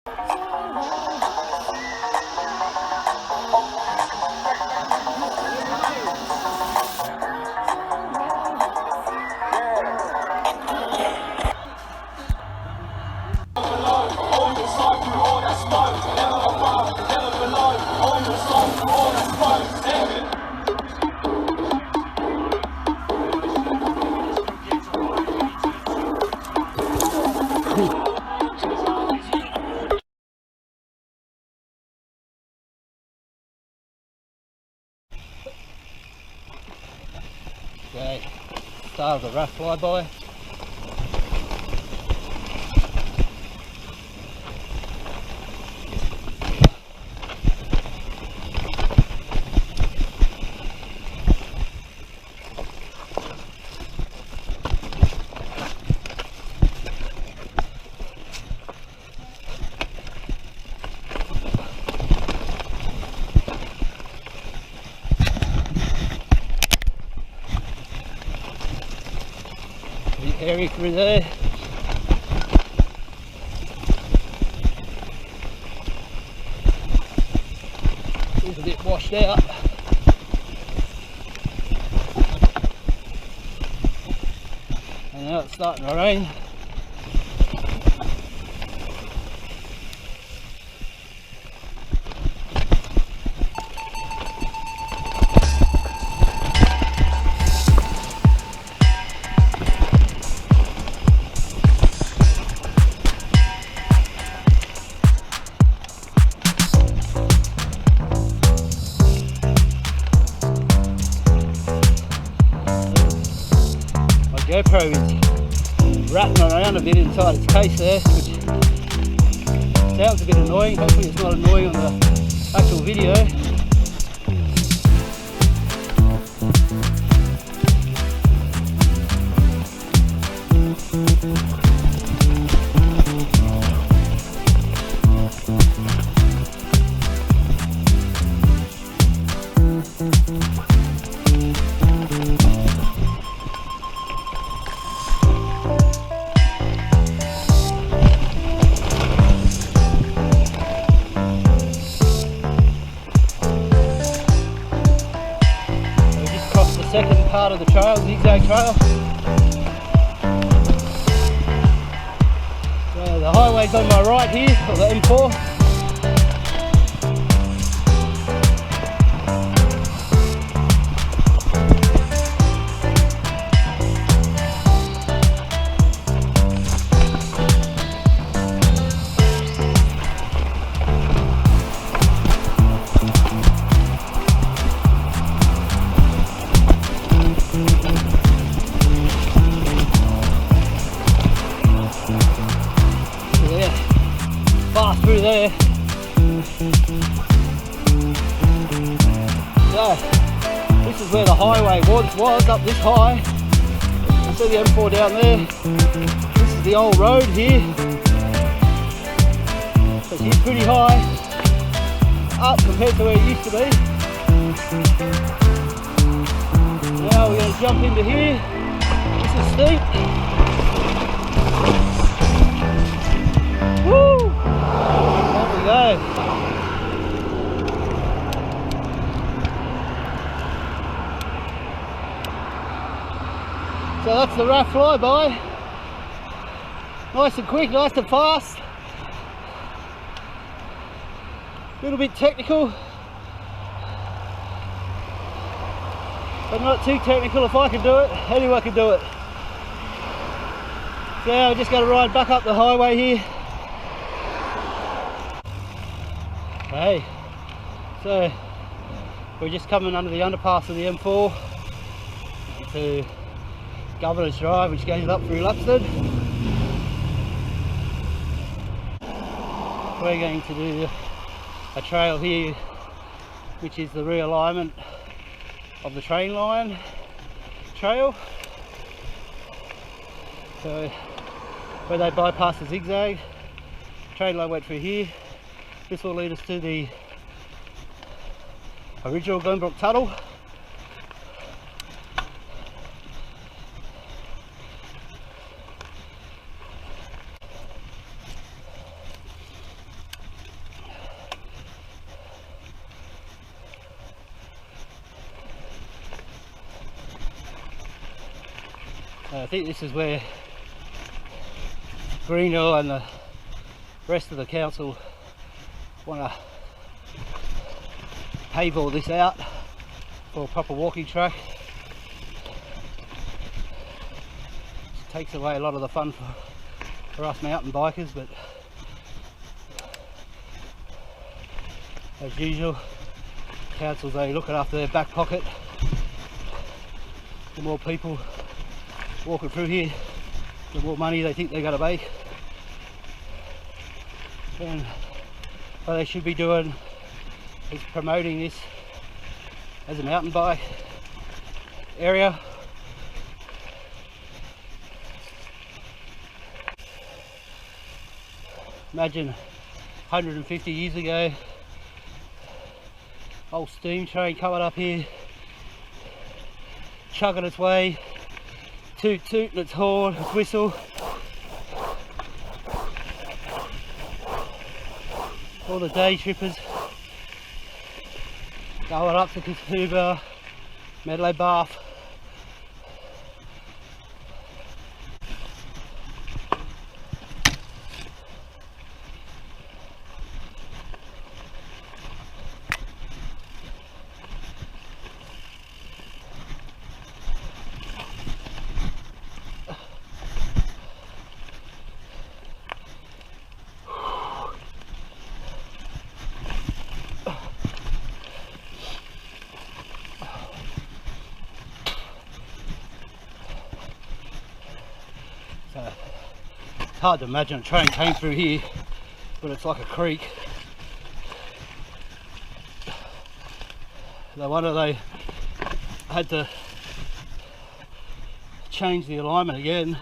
Okay, start of the RAAF Fly By. Airy through there. It's a bit washed out. And now it's starting to rain. GoPro is rattling around a bit inside its case there, which sounds a bit annoying. Hopefully it's not annoying on the actual video. Second part of the trail, zigzag trail. So the highway's on my right here, or the M4. Fast through there. So this is where the highway once was, up this high. You see the M4 down there. This is the old road here. So it's pretty high up compared to where it used to be. Now we're going to jump into here. This is steep. Woo! There we go. So that's the RAAF Fly By. Nice and quick, nice and fast. A little bit technical, but not too technical. If I can do it, anyone can do it. So now we're just going to ride back up the highway here. Okay, so we're just coming under the underpass of the M4 to Governor's Drive, which goes up through Luxford. We're going to do a trail here, which is the realignment of the train line trail. So where they bypass the zigzag, train line went through here. This will lead us to the original Glenbrook tunnel. I think this is where Greenhill and the rest of the council want to pave all this out for a proper walking track. It takes away a lot of the fun for us mountain bikers, but as usual, councils, they look after their back pocket. The more people walking through here, the more money they think they're going to make. And what they should be doing is promoting this as a mountain bike area. Imagine 150 years ago, old steam train coming up here, chugging its way, tooting its horn, its whistle. All the day trippers going up to Mtb Raaf. It's hard to imagine a train came through here, but it's like a creek. No wonder they had to change the alignment again.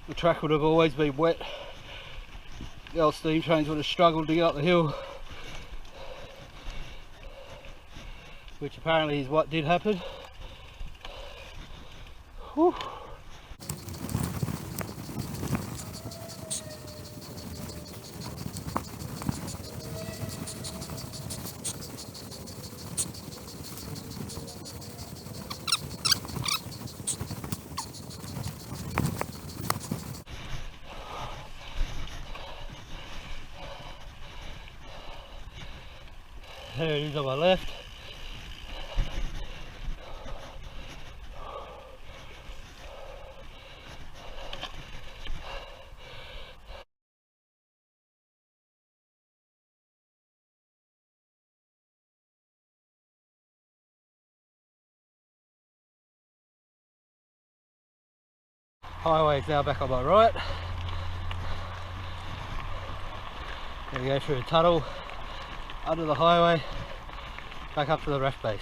The track would have always been wet. The old steam trains would have struggled to get up the hill, which apparently is what did happen. Whew. There it is on my left. Highway is now back on my right. Gonna go through a tunnel under the highway, back up to the RAAF base.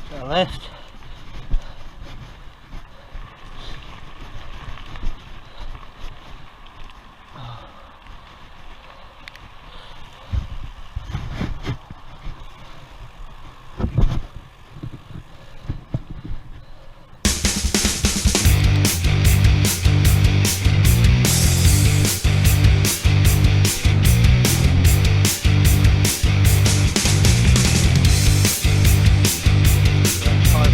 To the left. High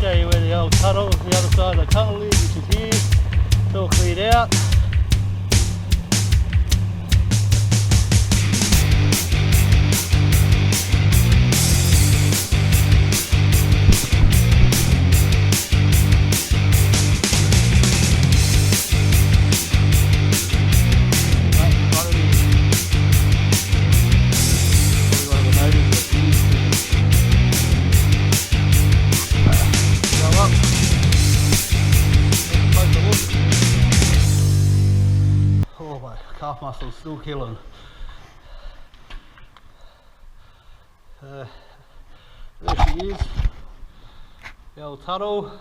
show you where the old tunnel, the other side of the tunnel is, which is here. It's all cleared out. Calf muscles still killing. There she is, the old tunnel.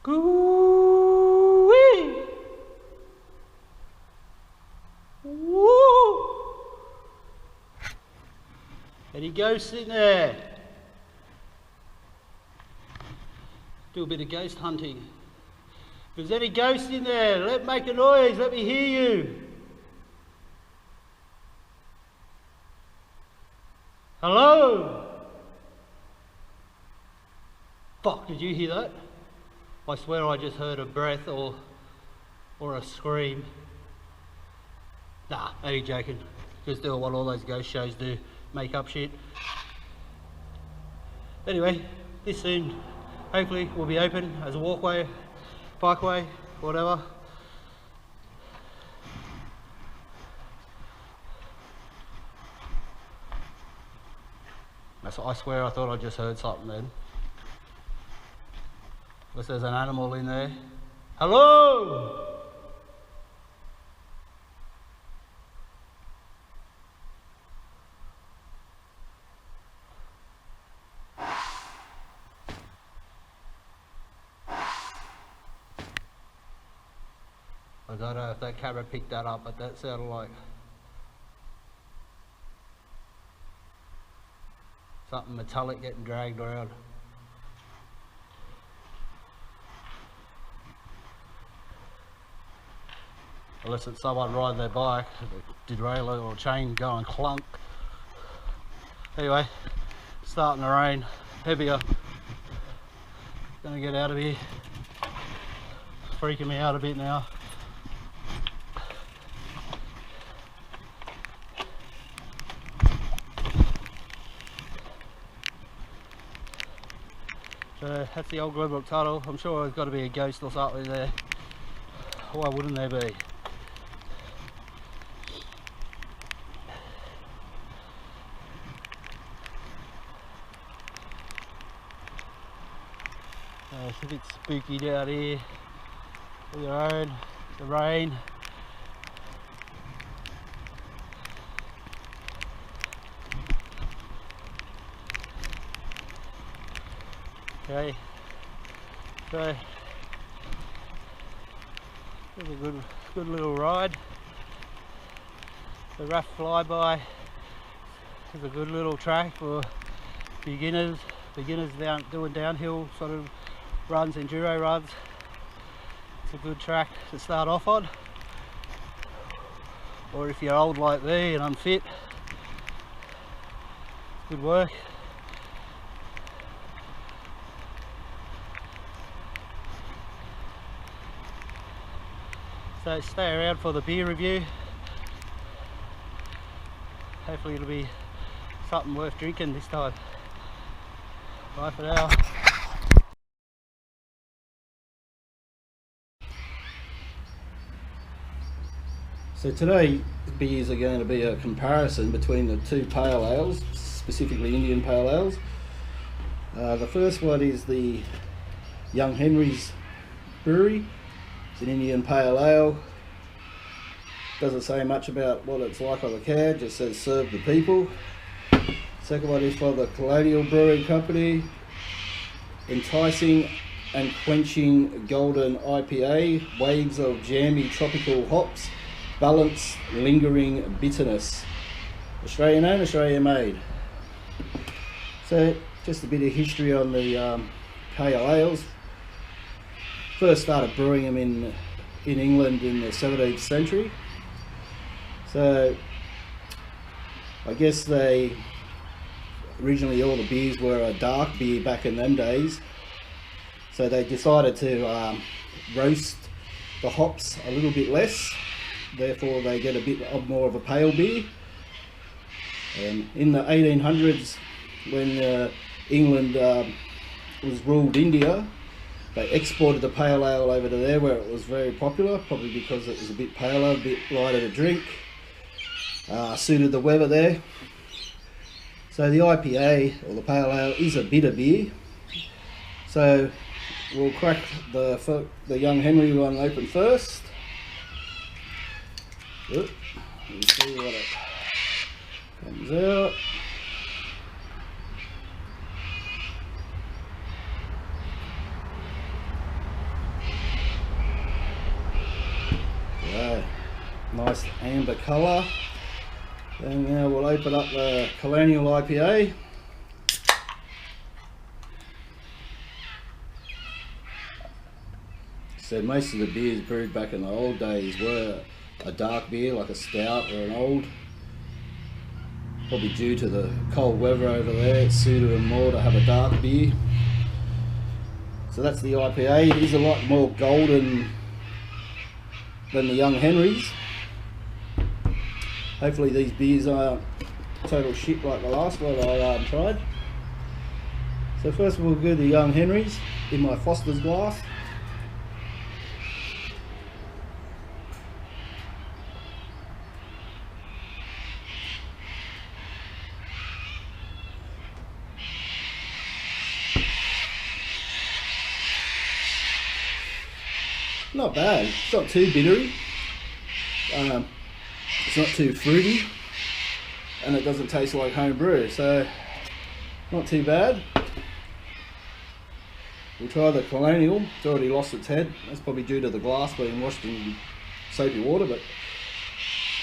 Goo-wee! Woo! Any ghosts in there? Do a bit of ghost hunting. If there's any ghosts in there, make a noise, let me hear you. Hello? Fuck, did you hear that? I swear I just heard a breath or a scream. Nah, only joking. Just doing what all those ghost shows do, make up shit. Anyway, this soon hopefully will be open as a walkway, bikeway, whatever. I swear I thought I just heard something then. Unless there's an animal in there. Hello? I don't know if that camera picked that up, but that sounded like something metallic getting dragged around. Unless it's someone riding their bike, derailing or chain going clunk. Anyway, starting to rain, heavier. Gonna get out of here. Freaking me out a bit now. So that's the old Glenbrook tunnel. I'm sure there's got to be a ghost or something there. Why wouldn't there be? It's a bit spooky down here. On your own, the rain. Okay, so it was a good little ride. The RAAF Fly By is a good little track for beginners doing downhill sort of runs, enduro runs. It's a good track to start off on. Or if you're old like me and unfit, good work. So stay around for the beer review. Hopefully it'll be something worth drinking this time. Bye for now. So today beers are going to be a comparison between the two pale ales, specifically Indian pale ales. The first one is the Young Henry's Brewery. It's an Indian pale ale. Doesn't say much about what it's like on the can, just says serve the people. Second one is for the Colonial Brewing Company. Enticing and quenching golden IPA, waves of jammy tropical hops, balance lingering bitterness. Australian owned, Australian made. So just a bit of history on the pale ales. First started brewing them in England in the 17th century. So I guess they originally all the beers were a dark beer back in them days, So they decided to roast the hops a little bit less, therefore they get a bit more of a pale beer. In the 1800s, when England was ruled India, they exported the pale ale over to there, where it was very popular, probably because it was a bit paler, a bit lighter to drink, suited the weather there. So the IPA, or the pale ale, is a bitter beer. So we'll crack the Young Henry one open first. Let's see what it comes out. So, nice amber colour. And now we'll open up the Colonial IPA. So most of the beers brewed back in the old days were a dark beer, like a stout or an old. Probably due to the cold weather over there, it suited them more to have a dark beer. So that's the IPA. It is a lot more golden than the Young Henrys. Hopefully these beers aren't total shit like the last one I tried. So first we'll do the Young Henrys in my Foster's glass. Not bad. It's not too bittery. It's not too fruity, and it doesn't taste like home brew, so not too bad. We'll try the Colonial. It's already lost its head. That's probably due to the glass being washed in soapy water, but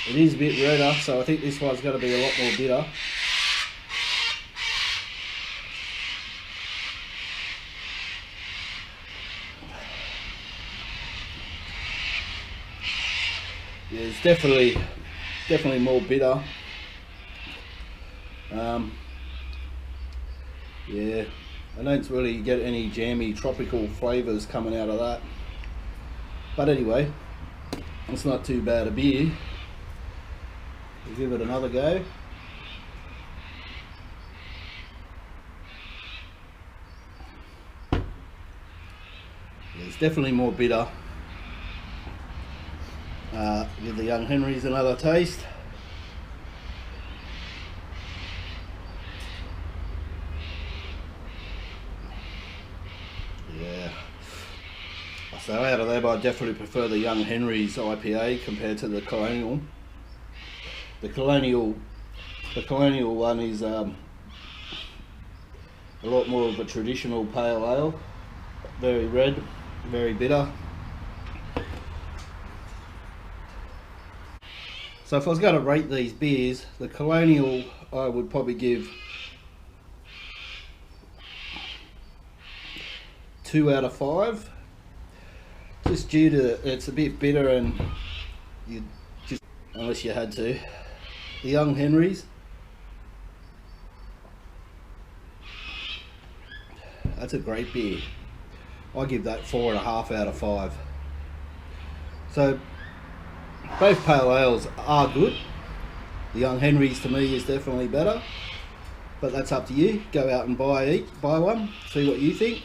it is a bit redder, so I think this one's going to be a lot more bitter. Yeah, it's definitely more bitter. Yeah, I don't really get any jammy tropical flavours coming out of that. But anyway, it's not too bad a beer. We'll give it another go. Yeah, it's definitely more bitter. Give the Young Henrys another taste. Yeah. So out of them, I definitely prefer the Young Henrys IPA compared to the Colonial. The Colonial one is a lot more of a traditional pale ale. Very red, very bitter. So if I was going to rate these beers, the Colonial I would probably give 2 out of 5, just due to it's a bit bitter and you just, unless you had to. The Young Henrys, that's a great beer. I give that 4.5 out of 5. So both pale ales are good. The Young Henrys to me is definitely better, but that's up to you. Go out and buy one, see what you think.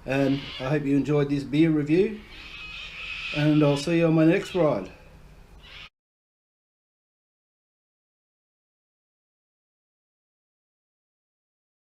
And I hope you enjoyed this beer review, and I'll see you on my next ride.